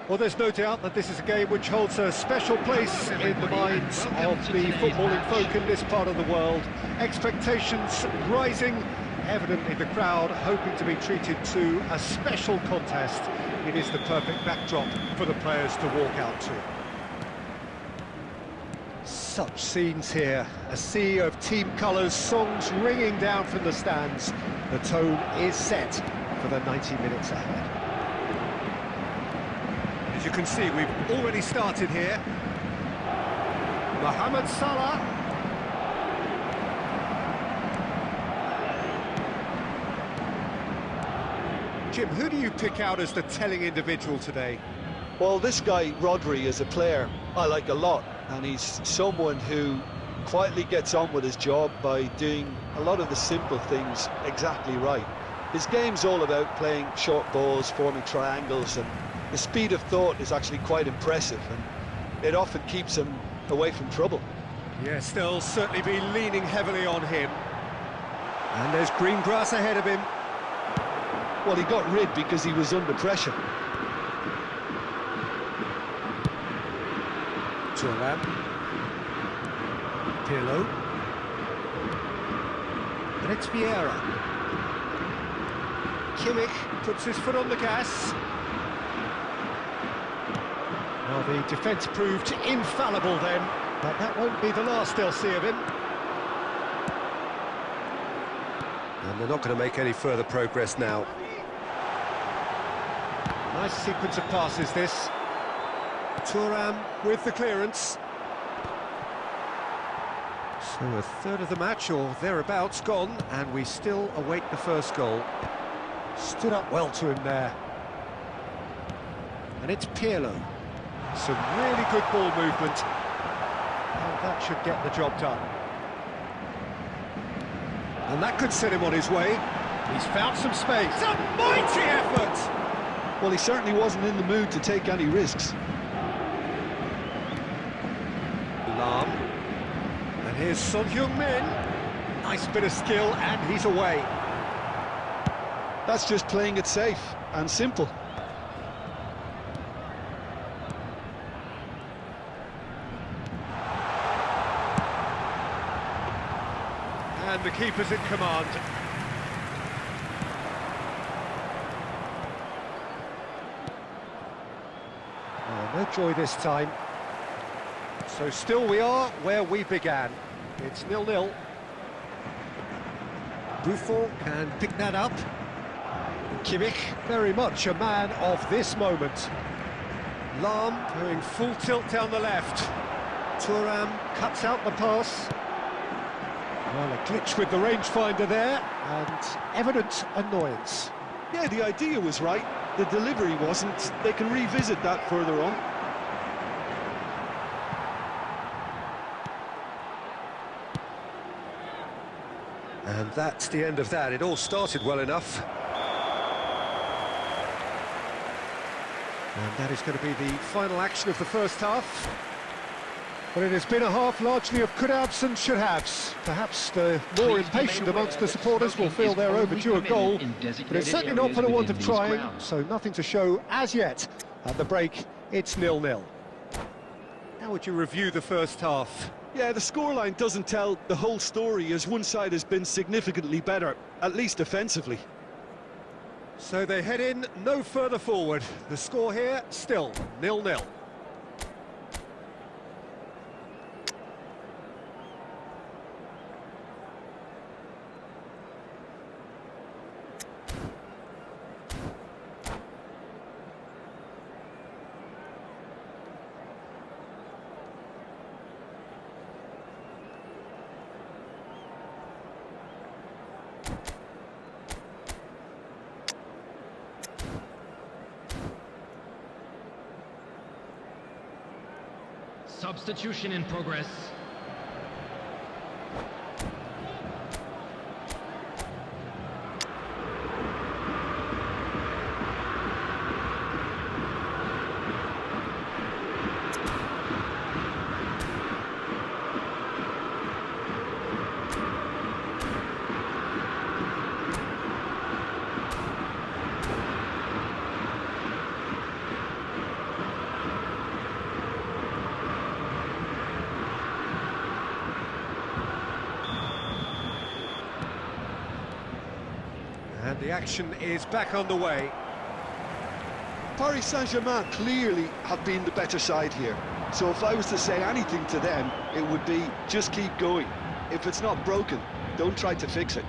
Well, there's no doubt that this is a game which holds a special place in the minds of the footballing folk in this part of the world. Expectations rising, evidently the crowd hoping to be treated to a special contest. It is the perfect backdrop for the players to walk out to. Such scenes here, a sea of team colours, songs ringing down from the stands. The tone is set for the 90 minutes ahead. As you can see, we've already started here. Mohamed Salah. Jim, who do you pick out as the telling individual today? Well, this guy, Rodri, is a player I like a lot, and he's someone who quietly gets on with his job by doing a lot of the simple things exactly right. His game's all about playing short balls, forming triangles, and the speed of thought is actually quite impressive, and it often keeps him away from trouble. Yes, they'll certainly be leaning heavily on him. And there's green grass ahead of him. Well, he got rid because he was under pressure. Thuram. Pirlo. And it's Vieira. Kimmich puts his foot on the gas. Well, the defence proved infallible then, but that won't be the last they'll see of him. And they're not going to make any further progress now. Nice sequence of passes, this. Thuram with the clearance. So a third of the match, or thereabouts, gone, and we still await the first goal. Stood up well to him there. And it's Pirlo. Some really good ball movement. And that should get the job done. And that could set him on his way. He's found some space. A mighty effort! Well, he certainly wasn't in the mood to take any risks. Lam. And here's Son Heung-min. Nice bit of skill, and he's away. That's just playing it safe and simple. And the keeper's in command. Oh, no joy this time. So still we are where we began. It's 0-0. Buffon can pick that up. Kimmich, very much a man of this moment. Lam going full tilt down the left. Thuram cuts out the pass. Well, a glitch with the rangefinder there, and evident annoyance. Yeah, the idea was right, the delivery wasn't. They can revisit that further on. And that's the end of that. It all started well enough. And that is going to be the final action of the first half. But it has been a half largely of could-haves and should-haves. Perhaps the more impatient amongst the supporters will feel they're overdue a goal, but it's certainly not for the want of trying, so nothing to show as yet. At the break, it's 0-0. How would you review the first half? Yeah, the scoreline doesn't tell the whole story, as one side has been significantly better, at least offensively. So they head in no further forward. The score here, still 0-0. Substitution in progress. action is back underway. Paris Saint-Germain clearly have been the better side here. So if I was to say anything to them, it would be just keep going. If it's not broken, don't try to fix it.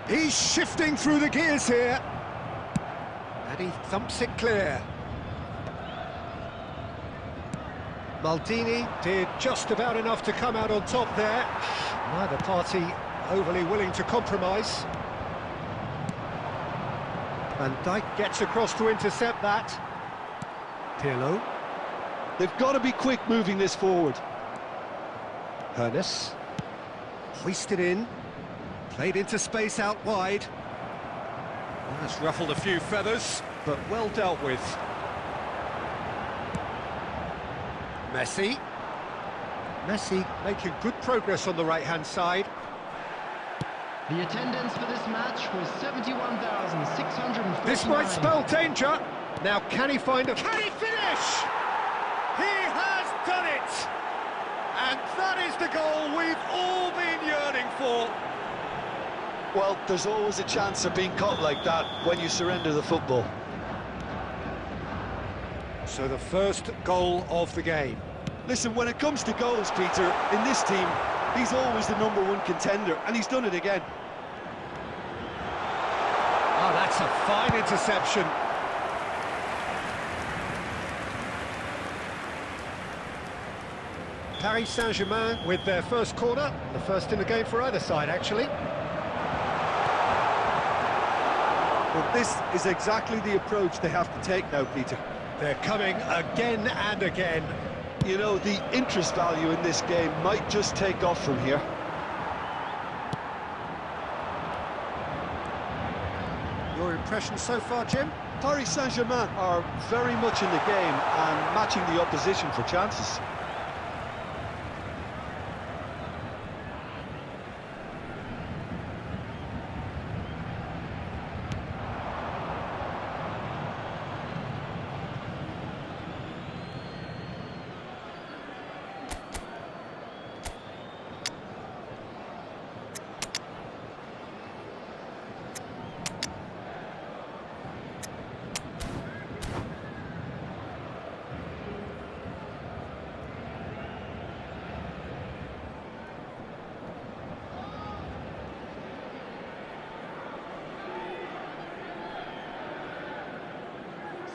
He's shifting through the gears here. And he thumps it clear. Maldini did just about enough to come out on top there. Neither party overly willing to compromise. Van Dijk gets across to intercept that. Pirlo. They've got to be quick moving this forward. Hernes. Hoisted in. Played into space out wide. Well, that's ruffled a few feathers, but well dealt with. Messi. Messi making good progress on the right-hand side. The attendance for this match was 71,649. This might spell danger. Now, can he find a... Can he finish? He has done it! And that is the goal we've all been yearning for. Well, there's always a chance of being caught like that when you surrender the football. So the first goal of the game. Listen, when it comes to goals, Peter, in this team, he's always the #1 contender, and he's done it again. Oh, that's a fine interception. Paris Saint-Germain with their first corner, the first in the game for either side, actually. But this is exactly the approach they have to take now, Peter. They're coming again and again. You know, the interest value in this game might just take off from here. Your impression so far, Jim? Paris Saint-Germain are very much in the game and matching the opposition for chances.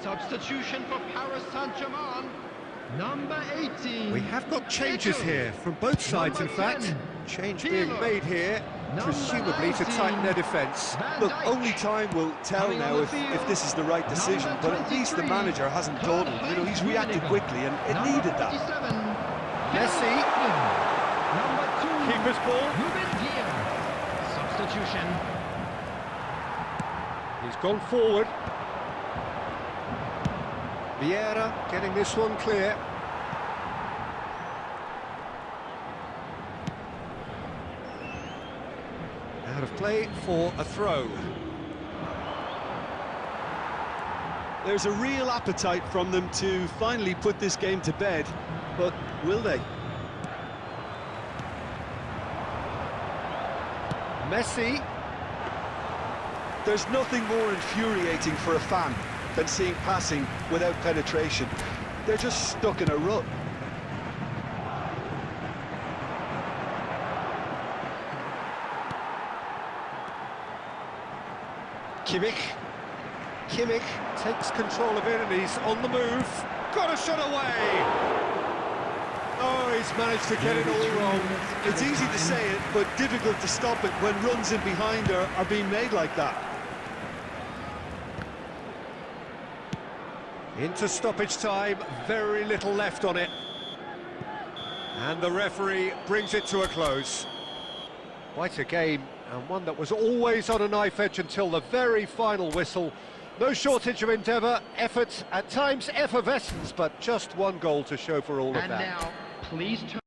Substitution for Paris Saint-Germain, number 18. We have got changes here from both sides, in fact. Change being made here, presumably to tighten their defence. Look, only time will tell now if this is the right decision, but at least the manager hasn't dawdled. You know, he's reacted quickly, and it needed that. Messi. Number 2. Keeper's ball. Substitution. He's gone forward. Vieira getting this one clear. Out of play for a throw. There's a real appetite from them to finally put this game to bed, but will they? Messi. There's nothing more infuriating for a fan than seeing passing without penetration. They're just stuck in a rut. Kimmich takes control of it and he's on the move. Got a shot away! Oh, he's managed to get it all wrong. It's easy to say it, but difficult to stop it when runs in behind are being made like that. Into stoppage time, very little left on it. And the referee brings it to a close. Quite a game, and one that was always on a knife edge until the very final whistle. No shortage of endeavour, effort, at times effervescence, but just one goal to show for all of that. And now, please turn